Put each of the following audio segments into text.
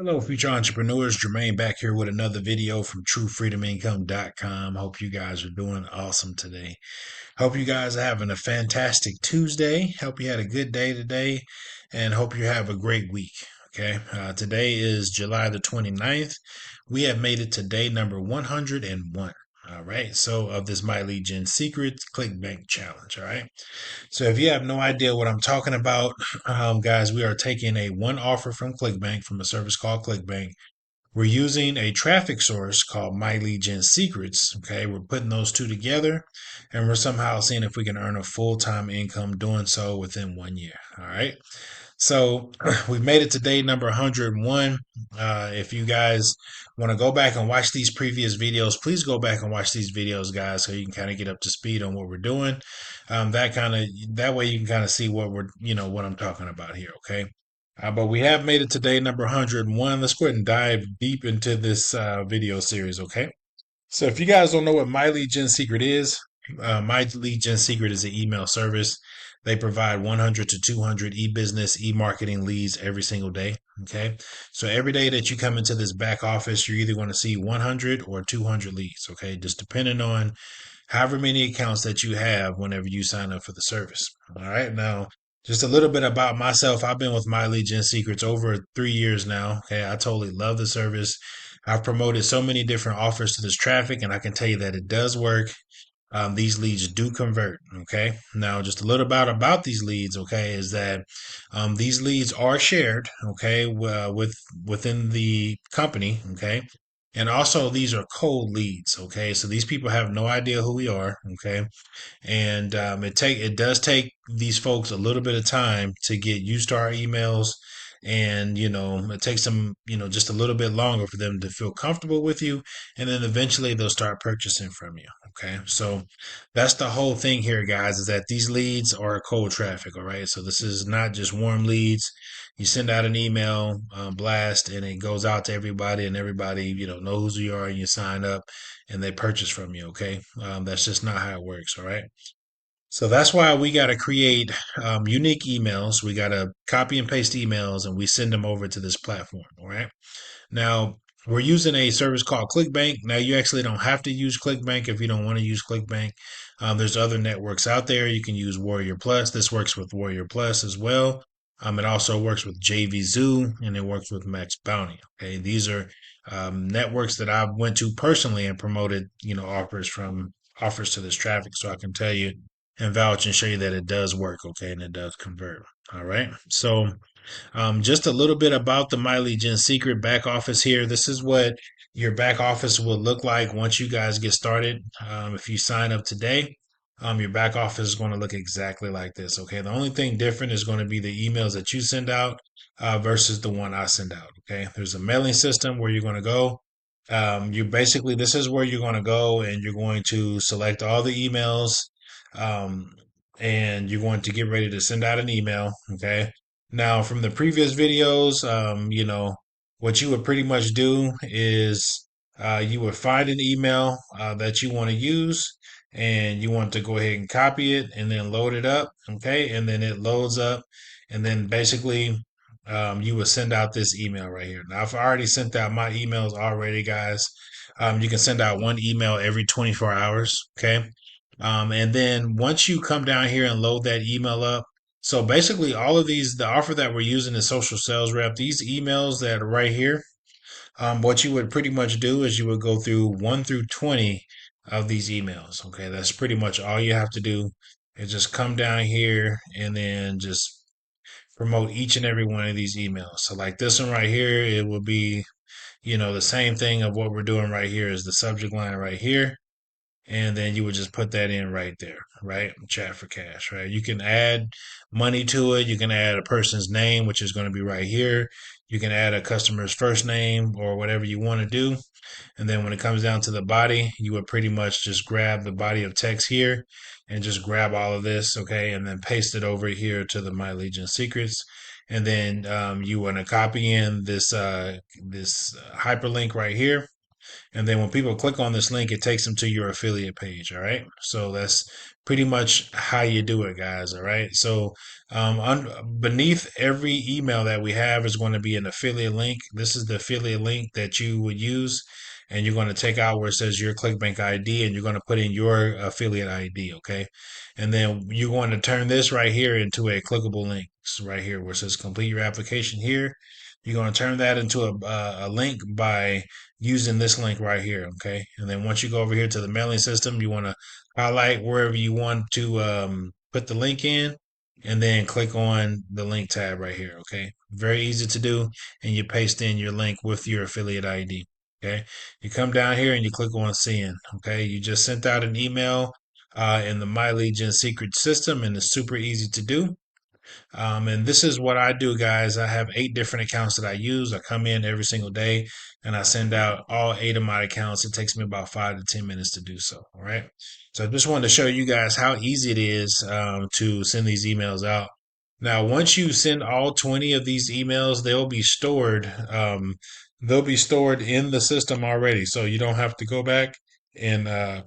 Hello, future entrepreneurs. Jermaine back here with another video from TrueFreedomIncome.com. Hope you guys are doing awesome today. Hope you guys are having a fantastic Tuesday. Hope you had a good day today and hope you have a great week. Okay. Today is July the 29th. We have made it to day number 101. All right. So of this My Lead Gen Secrets ClickBank Challenge. All right. So if you have no idea what I'm talking about, guys, we are taking a one offer from ClickBank from a service called ClickBank. We're using a traffic source called My Lead Gen Secrets. Okay, we're putting those two together, and we're somehow seeing if we can earn a full-time income doing so within 1 year. All right. So we've made it to day number 101. If you guys want to go back and watch these previous videos, please go back and watch these videos, guys, so you can kind of get up to speed on what we're doing. That way you can kind of see what what I'm talking about here. Okay. But we have made it to day number 101. Let's go ahead and dive deep into this video series. Okay. So if you guys don't know what My Lead Gen Secret is, My Lead Gen Secret is an email service. They provide 100 to 200 e-business, e-marketing leads every single day. Okay. So every day that you come into this back office, you're either going to see 100 or 200 leads. Okay. Just depending on however many accounts that you have whenever you sign up for the service. All right. Now, just a little bit about myself. I've been with My Lead Gen Secrets over 3 years now. Okay. I totally love the service. I've promoted so many different offers to this traffic, and I can tell you that it does work. These leads do convert. Okay. Now, just a little about these leads. Okay, is that these leads are shared. Okay, within the company. Okay, and also these are cold leads. Okay, so these people have no idea who we are. Okay, and it does take these folks a little bit of time to get used to our emails, and it takes them just a little bit longer for them to feel comfortable with you, and then eventually they'll start purchasing from you. Okay, so that's the whole thing here, guys, is that these leads are cold traffic. All right, so this is not just warm leads. You send out an email blast, and it goes out to everybody, and everybody knows who you are, and you sign up and they purchase from you. Okay, that's just not how it works. All right. So that's why we got to create unique emails. We got to copy and paste emails, and we send them over to this platform. All right. Now, we're using a service called ClickBank. Now, you actually don't have to use ClickBank if you don't want to use ClickBank. There's other networks out there. You can use Warrior Plus. This works with Warrior Plus as well. It also works with JVZoo, and it works with Max Bounty. Okay, these are networks that I went to personally and promoted, offers to this traffic. So I can tell you and vouch and show you that it does work. Okay, and it does convert. All right. So just a little bit about the My Lead Gen Secret back office here. This is what your back office will look like once you guys get started. If you sign up today, your back office is going to look exactly like this. Okay. The only thing different is going to be the emails that you send out versus the one I send out. Okay. There's a mailing system where you're going to go. This is where you're going to go, and you're going to select all the emails. Um, and you're going to get ready to send out an email. Okay. Now, from the previous videos, what you would pretty much do is you would find an email that you want to use, and you want to go ahead and copy it and then load it up. Okay. And then it loads up, and then basically you would send out this email right here. Now, I've already sent out my emails already, guys. You can send out one email every 24 hours. Okay. And then once you come down here and load that email up, so basically all of these, the offer that we're using is social sales rep. These emails that are right here, what you would pretty much do is you would go through 1 through 20 of these emails. Okay. That's pretty much all you have to do is just come down here and then just promote each and every one of these emails. So like this one right here, it will be, the same thing of what we're doing right here is the subject line right here, and then you would just put that in right there, right? Chat for cash, right? You can add money to it. You can add a person's name, which is going to be right here. You can add a customer's first name or whatever you want to do. And then when it comes down to the body, you would pretty much just grab the body of text here and just grab all of this, okay, and then paste it over here to the My Lead Gen Secrets. And then you want to copy in this hyperlink right here, And then when people click on this link, it takes them to your affiliate page. All right. So that's pretty much how you do it, guys. All right. So beneath every email that we have is going to be an affiliate link. This is the affiliate link that you would use. And you're going to take out where it says your ClickBank ID and you're going to put in your affiliate ID. Okay. And then you want to turn this right here into a clickable link. So right here where it says complete your application here. You're going to turn that into a link by using this link right here. Okay. And then once you go over here to the mailing system, you want to highlight wherever you want to put the link in and then click on the link tab right here. Okay. Very easy to do. And you paste in your link with your affiliate ID. Okay. You come down here and you click on send. Okay. You just sent out an email in the My Legion secret system, and it's super easy to do. And this is what I do, guys. I have 8 different accounts that I use. I come in every single day and I send out all 8 of my accounts. It takes me about 5 to 10 minutes to do so. All right. So I just wanted to show you guys how easy it is to send these emails out. Now, once you send all 20 of these emails, they'll be stored. They'll be stored in the system already. So you don't have to go back and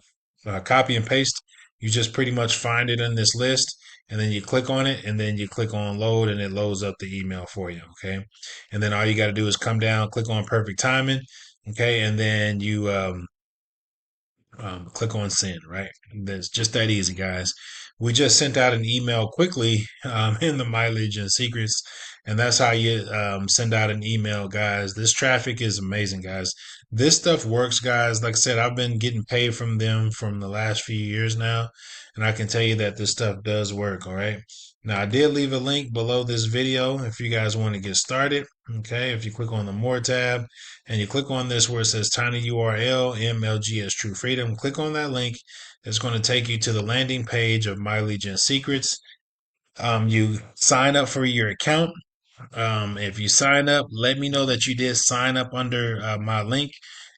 copy and paste. You just pretty much find it in this list and then you click on it and then you click on load and it loads up the email for you. Okay. And then all you got to do is come down, click on perfect timing. Okay. And then you, click on send, right? That's just that easy, guys. We just sent out an email quickly in the mileage and secrets, and that's how you send out an email, guys. This traffic is amazing, guys. This stuff works, guys. Like I said, I've been getting paid from them from the last few years now, and I can tell you that this stuff does work, all right? Now, I did leave a link below this video if you guys want to get started. Okay, if you click on the More tab, and you click on this where it says tiny URL MLGS True Freedom, click on that link. It's going to take you to the landing page of My Legion Secrets. You sign up for your account. If you sign up, let me know that you did sign up under my link,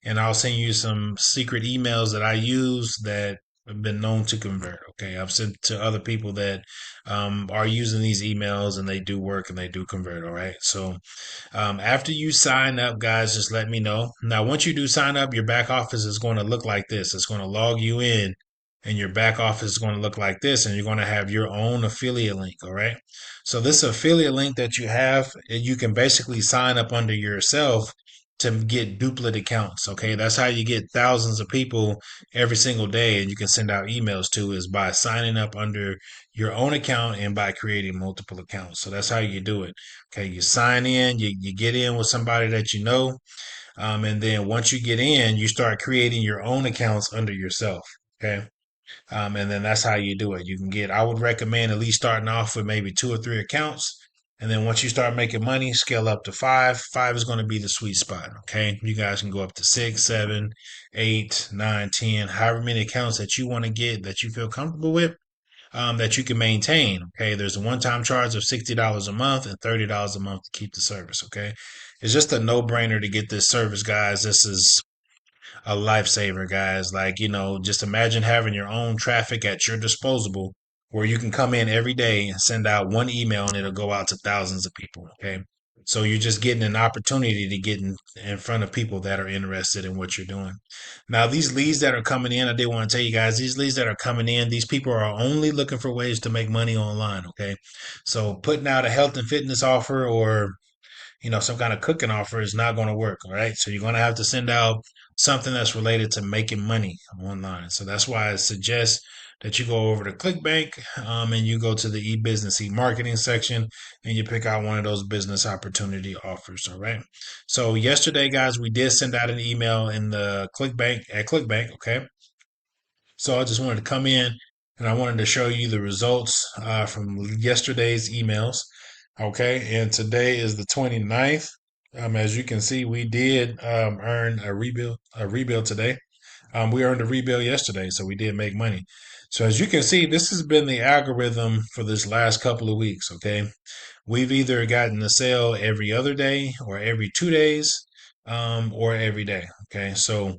and I'll send you some secret emails that I use that have been known to convert. Okay, I've sent to other people that are using these emails and they do work and they do convert. All right, so after you sign up, guys, just let me know. Now, once you do sign up, your back office is going to look like this. It's going to log you in, and your back office is going to look like this, and you're going to have your own affiliate link. All right. So, this affiliate link that you have, you can basically sign up under yourself to get duplicate accounts. Okay. That's how you get thousands of people every single day, and you can send out emails to is by signing up under your own account and by creating multiple accounts. So, that's how you do it. Okay, you sign in, you get in with somebody that you know, and then once you get in, you start creating your own accounts under yourself. Okay, and then that's how you do it. You can get, I would recommend at least starting off with maybe 2 or 3 accounts. And then once you start making money, scale up to 5. 5 is going to be the sweet spot. Okay. You guys can go up to 6, 7, 8, 9, 10, however many accounts that you want to get that you feel comfortable with that you can maintain. Okay, there's a one-time charge of $60 a month and $30 a month to keep the service. Okay, it's just a no-brainer to get this service, guys. This is a lifesaver, guys. Like, just imagine having your own traffic at your disposal where you can come in every day and send out one email and it'll go out to thousands of people. Okay. So you're just getting an opportunity to get in front of people that are interested in what you're doing. Now, these leads that are coming in, I did want to tell you guys, these leads that are coming in, these people are only looking for ways to make money online. Okay. So putting out a health and fitness offer or some kind of cooking offer is not going to work. All right. So you're going to have to send out something that's related to making money online. So that's why I suggest that you go over to ClickBank and you go to the e-business, e-marketing section and you pick out one of those business opportunity offers. All right. So yesterday, guys, we did send out an email in the ClickBank at ClickBank. Okay. So I just wanted to come in and I wanted to show you the results from yesterday's emails. Okay, and today is the 29th. As you can see, we did earn a rebuild today. We earned a rebuild yesterday, so we did make money. So as you can see, this has been the algorithm for this last couple of weeks. Okay, we've either gotten a sale every other day, or every 2 days, or every day. Okay, so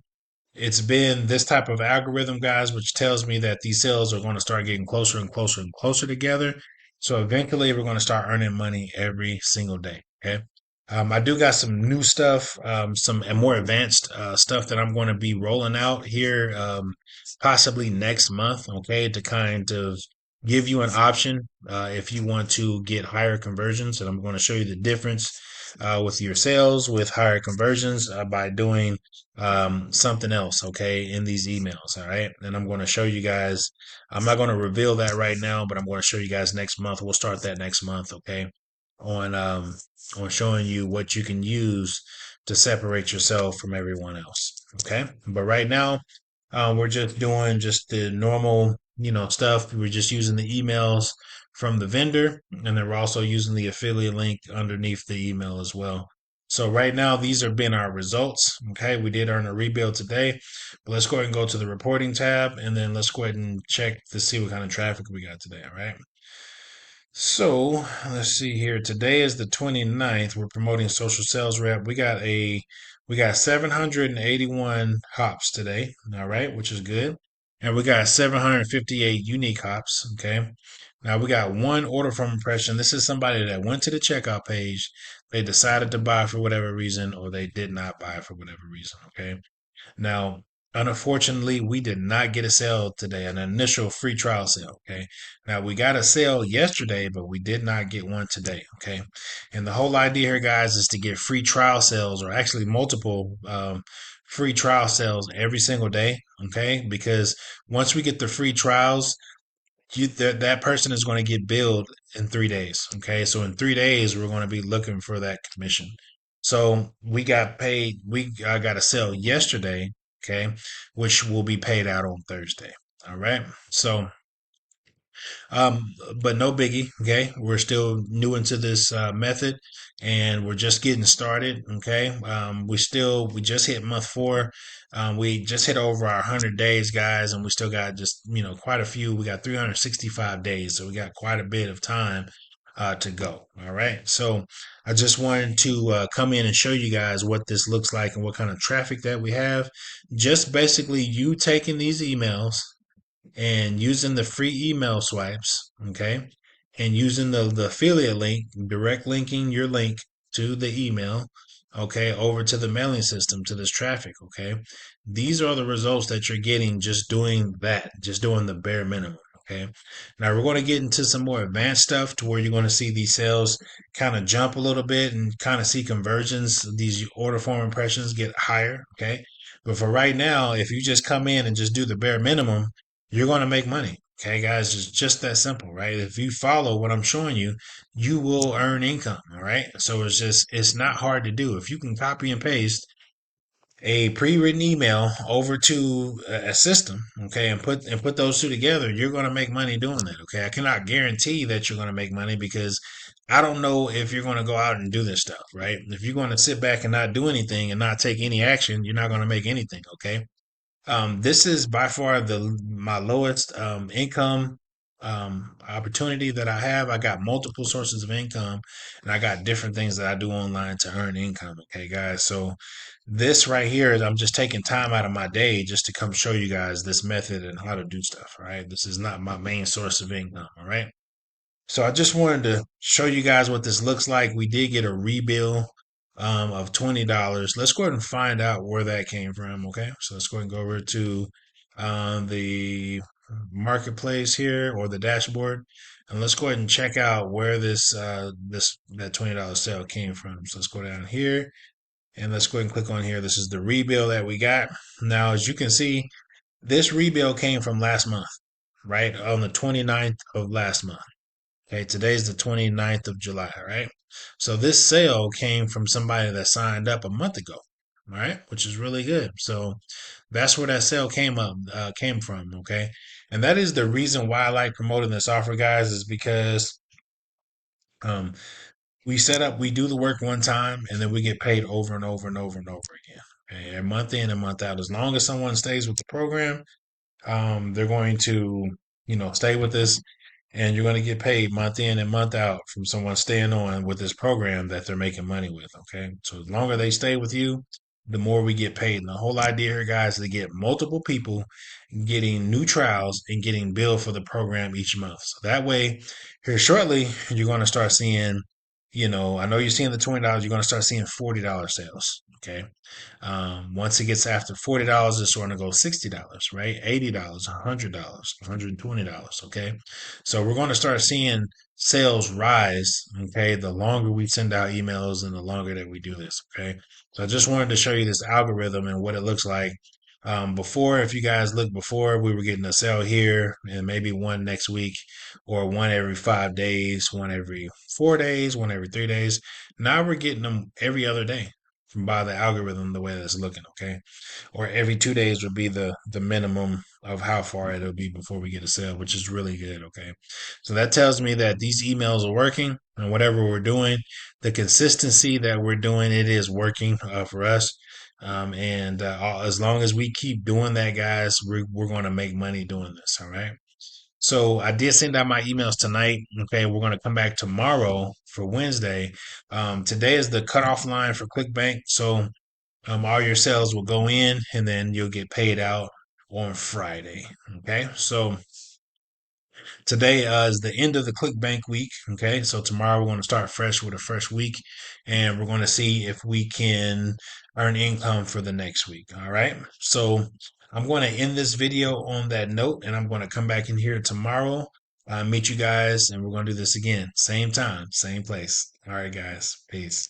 it's been this type of algorithm, guys, which tells me that these sales are going to start getting closer and closer and closer together. So eventually we're going to start earning money every single day. Okay. I do got some new stuff, some and more advanced stuff that I'm going to be rolling out here, possibly next month. Okay, to kind of give you an option if you want to get higher conversions, and I'm going to show you the difference with your sales with higher conversions by doing something else. Okay, in these emails. All right, and I'm going to show you guys. I'm not going to reveal that right now, but I'm going to show you guys next month. We'll start that next month. Okay, on showing you what you can use to separate yourself from everyone else. Okay. But right now, we're just doing just the normal, stuff. We're just using the emails from the vendor, and then we're also using the affiliate link underneath the email as well. So right now, these have been our results. Okay, we did earn a rebuild today, but let's go ahead and go to the reporting tab, and then let's go ahead and check to see what kind of traffic we got today. All right. So let's see here. Today is the 29th. We're promoting social sales rep. We got 781 hops today. All right, which is good. And we got 758 unique hops. Okay. Now we got one order from impression. This is somebody that went to the checkout page. They decided to buy for whatever reason, or they did not buy for whatever reason. Okay. Now, unfortunately, we did not get a sale today, an initial free trial sale. Okay. Now, we got a sale yesterday, but we did not get one today. Okay. And the whole idea here, guys, is to get free trial sales or actually multiple free trial sales every single day. Okay. Because once we get the free trials, that person is going to get billed in 3 days. Okay, so in 3 days we're going to be looking for that commission. So we got paid. I got a sale yesterday. Okay, which will be paid out on Thursday. All right. So but no biggie. Okay, we're still new into this method, and we're just getting started. Okay, we just hit month 4. We just hit over our 100 days, guys, and we still got just quite a few. We got 365 days, so we got quite a bit of time to go. All right, so I just wanted to come in and show you guys what this looks like and what kind of traffic that we have. Just basically you taking these emails and using the free email swipes, okay, and using the affiliate link, direct linking your link to the email, okay, over to the mailing system to this traffic, okay. These are the results that you're getting just doing that, just doing the bare minimum. Okay. Now we're going to get into some more advanced stuff to where you're going to see these sales kind of jump a little bit and kind of see conversions. These order form impressions get higher. Okay. But for right now, if you just come in and just do the bare minimum, you're going to make money. Okay, guys, it's just that simple, right? If you follow what I'm showing you, you will earn income. All right. So it's not hard to do. If you can copy and paste a pre-written email over to a system, okay, and put those two together, you're going to make money doing that. Okay. I cannot guarantee that you're going to make money because I don't know if you're going to go out and do this stuff, right? If you're going to sit back and not do anything and not take any action, you're not going to make anything. Okay. This is by far the my lowest income opportunity that I have. I got multiple sources of income, and I got different things that I do online to earn income. Okay, guys. So this right here is I'm just taking time out of my day just to come show you guys this method and how to do stuff. All right. This is not my main source of income. All right. So I just wanted to show you guys what this looks like. We did get a rebill of $20. Let's go ahead and find out where that came from. Okay, so let's go ahead and go over to the marketplace here or the dashboard, and let's go ahead and check out where that $20 sale came from. So let's go down here and let's go ahead and click on here. This is the rebill that we got. Now, as you can see, this rebill came from last month, right on the 29th of last month. Okay, today's the 29th of July, all right? So this sale came from somebody that signed up a month ago, all right, which is really good. So that's where that sale came from, okay? And that is the reason why I like promoting this offer, guys, is because um, we do the work one time and then we get paid over and over and over and over again. Okay? And month in and month out. As long as someone stays with the program, they're going to, stay with us, and you're going to get paid month in and month out from someone staying on with this program that they're making money with. Okay. So the longer they stay with you, the more we get paid. And the whole idea here, guys, is to get multiple people getting new trials and getting billed for the program each month. So that way, here shortly, you're going to start seeing I know you're seeing the $20, you're going to start seeing $40 sales. Okay. Once it gets after $40, it's going to go $60, right? $80, $100, $120. Okay. So we're going to start seeing sales rise. Okay. The longer we send out emails and the longer that we do this. Okay. So I just wanted to show you this algorithm and what it looks like. Before, if you guys look before, we were getting a sale here and maybe one next week or one every 5 days, one every 4 days, one every 3 days. Now we're getting them every other day from by the algorithm the way that's looking, okay? Or every 2 days would be the minimum of how far it'll be before we get a sale, which is really good, okay? So that tells me that these emails are working and whatever we're doing, the consistency that we're doing, it is working for us. And as long as we keep doing that, guys, we're going to make money doing this, all right? So I did send out my emails tonight. Okay, we're going to come back tomorrow for Wednesday. Today is the cutoff line for ClickBank, so all your sales will go in, and then you'll get paid out on Friday. Okay, so today is the end of the ClickBank week. Okay, so tomorrow we're going to start fresh with a fresh week, and we're going to see if we can earn income for the next week. All right, so I'm going to end this video on that note, and I'm going to come back in here tomorrow, meet you guys, and we're going to do this again. Same time, same place. All right, guys, peace.